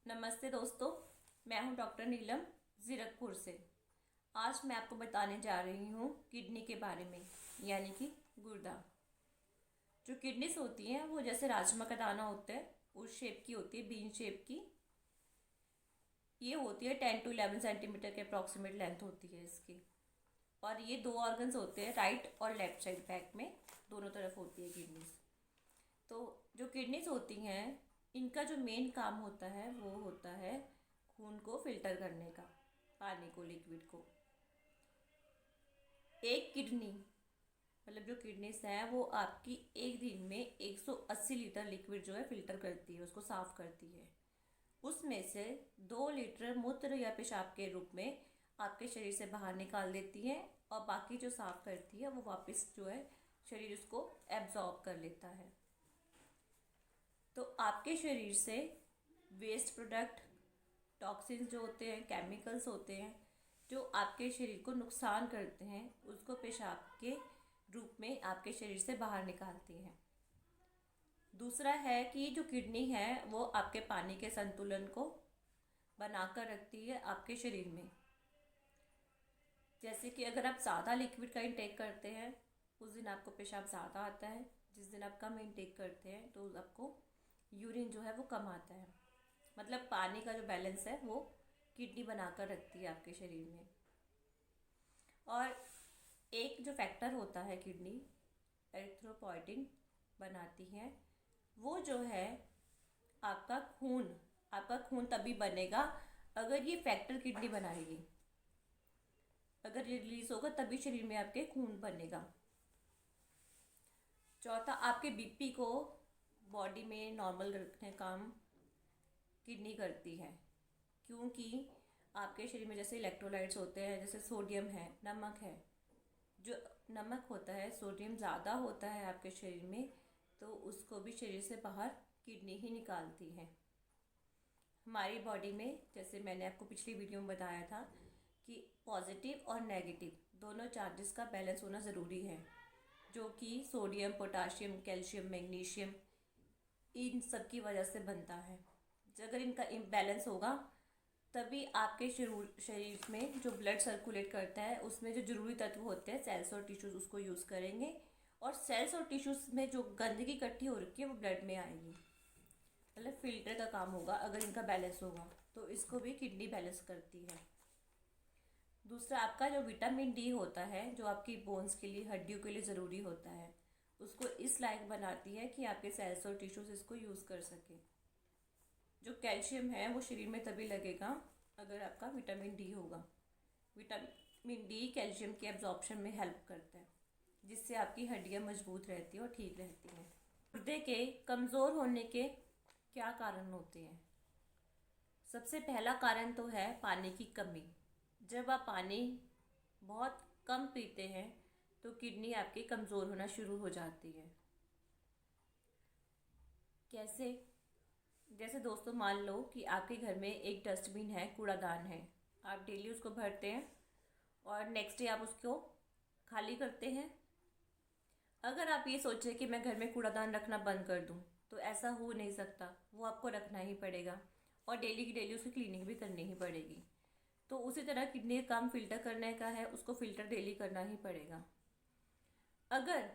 नमस्ते दोस्तों, मैं हूं डॉक्टर नीलम ज़ीरकपुर से। आज मैं आपको बताने जा रही हूं किडनी के बारे में, यानी कि गुर्दा। जो किडनीज होती हैं वो जैसे राजमा का दाना होता है उस शेप की होती है, बीन शेप की। ये होती है 10 to 11 सेंटीमीटर के अप्रॉक्सीमेट लेंथ होती है इसकी। और ये दो ऑर्गन्स होते हैं, राइट और लेफ्ट साइड बैक में, दोनों तरफ होती है किडनीज। तो जो किडनीज होती हैं इनका जो मेन काम होता है वो होता है खून को फिल्टर करने का, पानी को, लिक्विड को। एक किडनी मतलब जो किडनीज हैं वो आपकी एक दिन में 180 लीटर लिक्विड जो है फिल्टर करती है, उसको साफ करती है। उसमें से 2 लीटर मूत्र या पेशाब के रूप में आपके शरीर से बाहर निकाल देती है, और बाकी जो साफ करती है वो वापस जो है शरीर उसको एब्जॉर्ब कर लेता है। तो आपके शरीर से वेस्ट प्रोडक्ट, टॉक्सिन्स जो होते हैं, केमिकल्स होते हैं जो आपके शरीर को नुकसान करते हैं, उसको पेशाब के रूप में आपके शरीर से बाहर निकालती हैं। दूसरा है कि जो किडनी है वो आपके पानी के संतुलन को बनाकर रखती है आपके शरीर में। जैसे कि अगर आप ज़्यादा लिक्विड का इंटेक करते हैं उस दिन आपको पेशाब ज़्यादा आता है, जिस दिन आप कम इंटेक करते हैं तो आपको यूरिन जो है वो कम आता है। मतलब पानी का जो बैलेंस है वो किडनी बनाकर रखती है आपके शरीर में। और एक जो फैक्टर होता है किडनी एरिथ्रोपोइटिन बनाती है, वो जो है आपका खून तभी बनेगा अगर ये फैक्टर किडनी बनाएगी। अगर ये रिलीज होगा तभी शरीर में आपके खून बनेगा। चौथा, आपके बीपी को बॉडी में नॉर्मल रखने काम किडनी करती है, क्योंकि आपके शरीर में जैसे इलेक्ट्रोलाइट्स होते हैं, जैसे सोडियम है, नमक है। जो नमक होता है, सोडियम ज़्यादा होता है आपके शरीर में, तो उसको भी शरीर से बाहर किडनी ही निकालती है। हमारी बॉडी में, जैसे मैंने आपको पिछली वीडियो में बताया था, कि पॉजिटिव और नेगेटिव दोनों चार्जेस का बैलेंस होना ज़रूरी है, जो कि सोडियम, पोटाशियम, कैल्शियम, मैग्नीशियम, इन सब की वजह से बनता है। अगर इनका इम्बैलेंस होगा तभी आपके शरीर में जो ब्लड सर्कुलेट करता है उसमें जो जरूरी तत्व होते हैं, सेल्स और टिश्यूज, उसको यूज़ करेंगे, और सेल्स और टिश्यूज में जो गंदगी इकट्ठी हो रखी है वो ब्लड में आएगी। मतलब फिल्टर का काम होगा अगर इनका बैलेंस होगा, तो इसको भी किडनी बैलेंस करती है। दूसरा, आपका जो विटामिन डी होता है जो आपकी बोन्स के लिए, हड्डियों के लिए ज़रूरी होता है, उसको इस लायक बनाती है कि आपके सेल्स और टिश्यूज इसको यूज़ कर सकें। जो कैल्शियम है वो शरीर में तभी लगेगा अगर आपका विटामिन डी होगा। विटामिन डी कैल्शियम के एब्जॉर्प्शन में हेल्प करता है, जिससे आपकी हड्डियाँ मजबूत रहती हैं और ठीक रहती हैं। गुर्दे के कमज़ोर होने के क्या कारण होते हैं? सबसे पहला कारण तो है पानी की कमी। जब आप पानी बहुत कम पीते हैं तो किडनी आपकी कमज़ोर होना शुरू हो जाती है। कैसे? जैसे दोस्तों, मान लो कि आपके घर में एक डस्टबिन है, कूड़ादान है, आप डेली उसको भरते हैं और नेक्स्ट डे आप उसको खाली करते हैं। अगर आप ये सोचें कि मैं घर में कूड़ादान रखना बंद कर दूं, तो ऐसा हो नहीं सकता, वो आपको रखना ही पड़ेगा, और डेली की डेली उसकी क्लीनिंग भी करनी ही पड़ेगी। तो उसी तरह किडनी का काम फिल्टर करने का है, उसको फिल्टर डेली करना ही पड़ेगा। अगर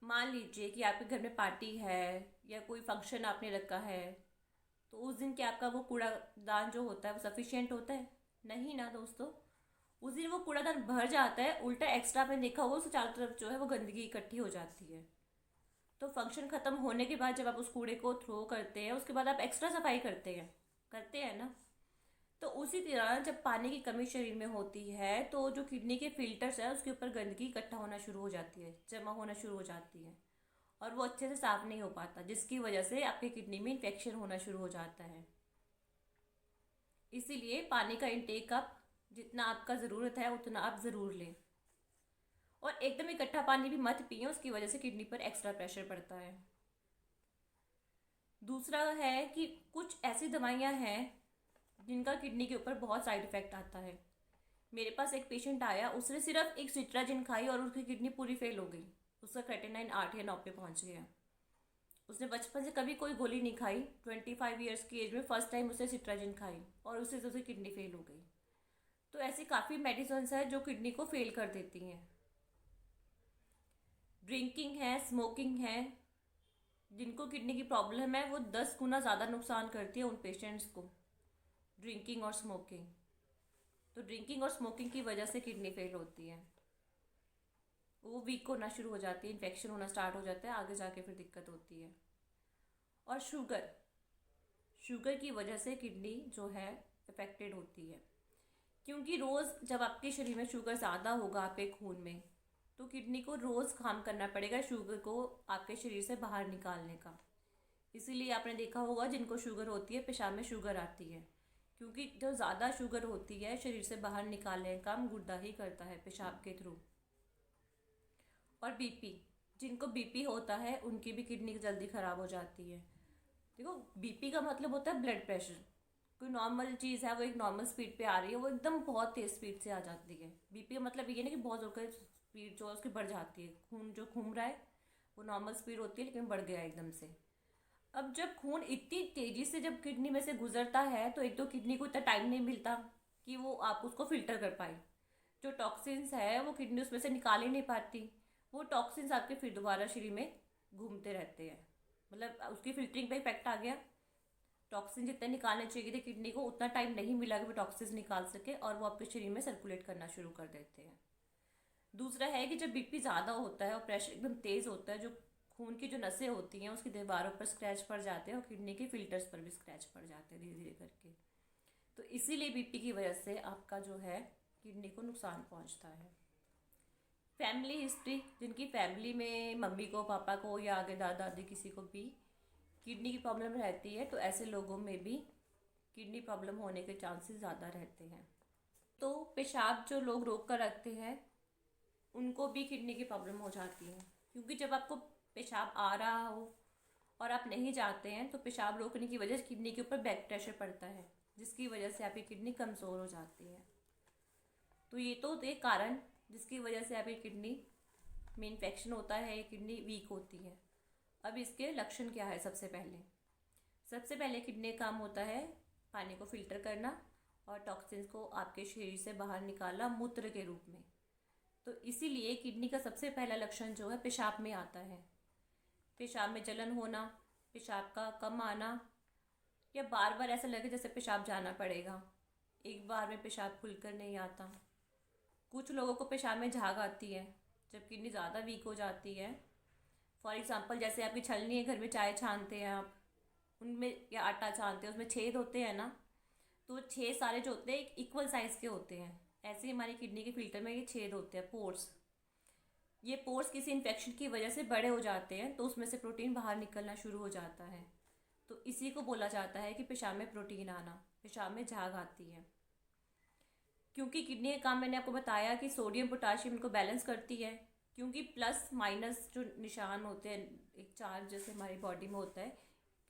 मान लीजिए कि आपके घर में पार्टी है या कोई फंक्शन आपने रखा है, तो उस दिन क्या आपका वो कूड़ादान जो होता है वो सफिशिएंट होता है? नहीं ना दोस्तों। उस दिन वो कूड़ादान भर जाता है, उल्टा एक्स्ट्रा आपने देखा होगा उसके चारों तरफ जो है वो गंदगी इकट्ठी हो जाती है। तो फंक्शन खत्म होने के बाद जब आप उस कूड़े को थ्रो करते हैं, उसके बाद आप एक्स्ट्रा सफाई करते हैं ना। तो उसी तरह जब पानी की कमी शरीर में होती है तो जो किडनी के फिल्टर्स है उसके ऊपर गंदगी इकट्ठा होना शुरू हो जाती है, जमा होना शुरू हो जाती है, और वो अच्छे से साफ नहीं हो पाता, जिसकी वजह से आपके किडनी में इन्फेक्शन होना शुरू हो जाता है। इसीलिए पानी का इंटेक आप जितना आपका ज़रूरत है उतना आप ज़रूर लें, और एकदम इकट्ठा पानी भी मत पिए, उसकी वजह से किडनी पर एक्स्ट्रा प्रेशर पड़ता है। दूसरा है कि कुछ ऐसी दवाइयाँ हैं जिनका किडनी के ऊपर बहुत साइड इफ़ेक्ट आता है। मेरे पास एक पेशेंट आया, उसने सिर्फ एक सिट्राजिन खाई और उसकी किडनी पूरी फेल हो गई, उसका क्रेटिनाइन 8 या 9 पे पहुंच गया। उसने बचपन से कभी कोई गोली नहीं खाई, 25 ईयर्स की एज में फर्स्ट टाइम उसने सिट्राजिन खाई और उससे तो उसकी किडनी फेल हो गई। तो ऐसी काफ़ी मेडिसिन है जो किडनी को फेल कर देती हैं। ड्रिंकिंग है, स्मोकिंग है, जिनको किडनी की प्रॉब्लम है वो 10 गुना ज़्यादा नुकसान करती है उन पेशेंट्स को, ड्रिंकिंग और स्मोकिंग। तो ड्रिंकिंग और स्मोकिंग की वजह से किडनी फेल होती है, वो वीक होना शुरू हो जाती है, इन्फेक्शन होना स्टार्ट हो जाता है, आगे जाके फिर दिक्कत होती है। और शुगर, शुगर की वजह से किडनी जो है अफेक्टेड होती है, क्योंकि रोज़ जब आपके शरीर में शुगर ज़्यादा होगा आपके खून में, तो किडनी को रोज़ काम करना पड़ेगा शुगर को आपके शरीर से बाहर निकालने का। इसीलिए आपने देखा होगा जिनको शुगर होती है पेशाब में शुगर आती है, क्योंकि जो ज़्यादा शुगर होती है शरीर से बाहर निकालने का काम गुर्दा ही करता है पेशाब के थ्रू। और बीपी, जिनको बीपी होता है उनकी भी किडनी जल्दी ख़राब हो जाती है। देखो, बीपी का मतलब होता है ब्लड प्रेशर। कोई नॉर्मल चीज़ है वो एक नॉर्मल स्पीड पे आ रही है, वो एकदम बहुत तेज़ स्पीड से आ जाती है। बीपी का मतलब ये नहीं कि बहुत ज़ोर का स्पीड जो है उसकी बढ़ जाती है, खून जो घूम रहा है वो नॉर्मल स्पीड होती है लेकिन बढ़ गया एकदम से। अब जब खून इतनी तेज़ी से जब किडनी में से गुजरता है तो एक तो किडनी को इतना टाइम नहीं मिलता कि वो आप उसको फिल्टर कर पाए, जो टॉक्सिन्स है वो किडनी उसमें से निकाल ही नहीं पाती, वो टॉक्सिन्स आपके फिर दोबारा शरीर में घूमते रहते हैं, मतलब उसकी फिल्टरिंग पे इफेक्ट आ गया। टॉक्सिन जितने निकालने चाहिए थे किडनी को उतना टाइम नहीं मिला कि वो टॉक्सिन्स निकाल सके और वो आपके शरीर में सर्कुलेट करना शुरू कर देते हैं। दूसरा है कि जब बीपी ज़्यादा होता है और प्रेशर एकदम तेज़ होता है, जो खून की जो नसें होती हैं उसकी दीवारों पर स्क्रैच पड़ जाते हैं और किडनी के फिल्टर्स पर भी स्क्रैच पड़ जाते हैं धीरे धीरे करके। तो इसीलिए बीपी की वजह से आपका जो है किडनी को नुकसान पहुंचता है। फैमिली हिस्ट्री, जिनकी फैमिली में मम्मी को, पापा को या आगे दादा दादी किसी को भी किडनी की प्रॉब्लम रहती है तो ऐसे लोगों में भी किडनी प्रॉब्लम होने के चांसेस ज़्यादा रहते हैं। तो पेशाब जो लोग रोक कर रखते हैं उनको भी किडनी की प्रॉब्लम हो जाती है, क्योंकि जब आपको पेशाब आ रहा हो और आप नहीं जाते हैं तो पेशाब रोकने की वजह से किडनी के ऊपर बैक प्रेशर पड़ता है, जिसकी वजह से आपकी किडनी कमज़ोर हो जाती है। तो ये तो एक कारण जिसकी वजह से आपकी किडनी में इन्फेक्शन होता है, किडनी वीक होती है। अब इसके लक्षण क्या है? सबसे पहले किडनी का काम होता है पानी को फिल्टर करना और टॉक्सिन्स को आपके शरीर से बाहर निकालना मूत्र के रूप में। तो इसीलिए किडनी का सबसे पहला लक्षण जो है पेशाब में आता है। पेशाब में जलन होना, पेशाब का कम आना, या बार बार ऐसा लगे जैसे पेशाब जाना पड़ेगा, एक बार में पेशाब खुलकर नहीं आता। कुछ लोगों को पेशाब में झाग आती है जब किडनी ज़्यादा वीक हो जाती है। फॉर एग्ज़ाम्पल, जैसे आपकी छलनी है, घर में चाय छानते हैं आप, उनमें या आटा छानते हैं उसमें छेद होते हैं ना, तो छेद सारे जो होते हैं एक इक्वल साइज़ के होते हैं। ऐसे ही हमारी किडनी के फिल्टर में ये छेद होते हैं, पोर्स। ये पोर्स किसी इन्फेक्शन की वजह से बड़े हो जाते हैं तो उसमें से प्रोटीन बाहर निकलना शुरू हो जाता है। तो इसी को बोला जाता है कि पेशाब में प्रोटीन आना, पेशाब में झाग आती है। क्योंकि किडनी का काम मैंने आपको बताया कि सोडियम पोटाशियम इनको बैलेंस करती है, क्योंकि प्लस माइनस जो निशान होते हैं, एक चार्ज जैसे हमारी बॉडी में होता है,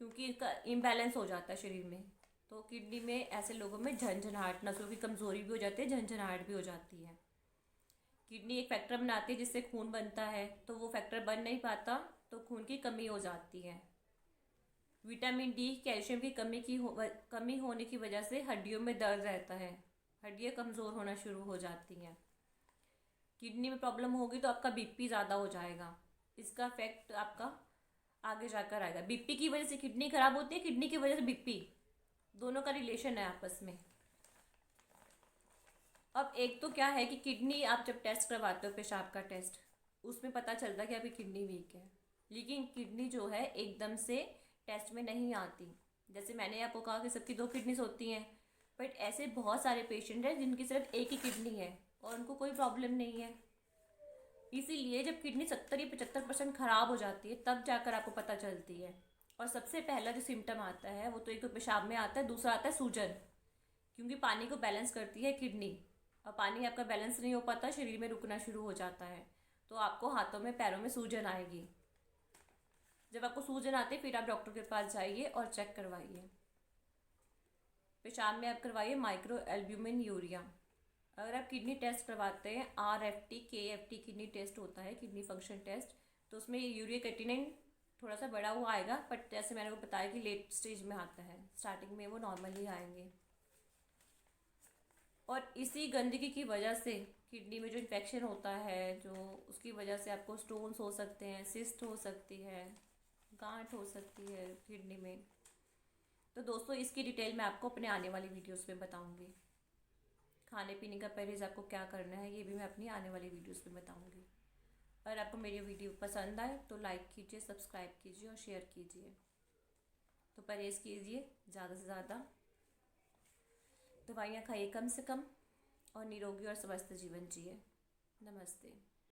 क्योंकि इनका इम्बैलेंस हो जाता है शरीर में, तो किडनी में ऐसे लोगों में झंझनाहट, नसों की कमज़ोरी भी हो जाती है, झंझनाहट भी हो जाती है। किडनी एक फैक्टर बनाती है जिससे खून बनता है, तो वो फैक्टर बन नहीं पाता तो खून की कमी हो जाती है। विटामिन डी, कैल्शियम की कमी होने की वजह से हड्डियों में दर्द रहता है, हड्डियाँ कमज़ोर होना शुरू हो जाती हैं। किडनी में प्रॉब्लम होगी तो आपका बीपी ज़्यादा हो जाएगा, इसका इफेक्ट आपका आगे जाकर आएगा। बीपी की वजह से किडनी खराब होती है, किडनी की वजह से बीपी, दोनों का रिलेशन है आपस में। अब एक तो क्या है कि किडनी आप जब टेस्ट करवाते हो, पेशाब का टेस्ट, उसमें पता चलता है कि आपकी किडनी वीक है, लेकिन किडनी जो है एकदम से टेस्ट में नहीं आती। जैसे मैंने आपको कहा कि सबकी 2 किडनीज होती हैं, बट ऐसे बहुत सारे पेशेंट हैं जिनकी सिर्फ एक ही किडनी है और उनको कोई प्रॉब्लम नहीं है। इसीलिए जब किडनी 70 या 75% ख़राब हो जाती है तब जाकर आपको पता चलती है। और सबसे पहला जो सिम्टम आता है वो तो एक तो पेशाब में आता है, दूसरा आता है सूजन, क्योंकि पानी को बैलेंस करती है किडनी, और पानी आपका बैलेंस नहीं हो पाता, शरीर में रुकना शुरू हो जाता है, तो आपको हाथों में पैरों में सूजन आएगी। जब आपको सूजन आती है फिर आप डॉक्टर के पास जाइए और चेक करवाइए। पेशाब में आप करवाइए माइक्रो एल्ब्यूमिन यूरिया। अगर आप किडनी टेस्ट करवाते हैं, RFT KFT किडनी टेस्ट होता है, किडनी फंक्शन टेस्ट, तो उसमें यूरिया क्रिएटिनिन थोड़ा सा बड़ा हुआ आएगा, बट जैसे मैंने वो बताया कि लेट स्टेज में आता है, स्टार्टिंग में वो नॉर्मली आएंगे। और इसी गंदगी की वजह से किडनी में जो इन्फेक्शन होता है, जो उसकी वजह से आपको स्टोन्स हो सकते हैं, सिस्ट हो सकती है, गांठ हो सकती है किडनी में। तो दोस्तों इसकी डिटेल मैं आपको अपने आने वाली वीडियोस में बताऊंगी। खाने पीने का परहेज़ आपको क्या करना है ये भी मैं अपनी आने वाली वीडियोस में बताऊंगी। अगर आपको मेरी वीडियो पसंद आए तो लाइक कीजिए, सब्सक्राइब कीजिए और शेयर कीजिए। तो परहेज़ कीजिए ज़्यादा से ज़्यादा, दवाइयाँ खाइए कम से कम, और निरोगी और स्वस्थ जीवन जिए। नमस्ते।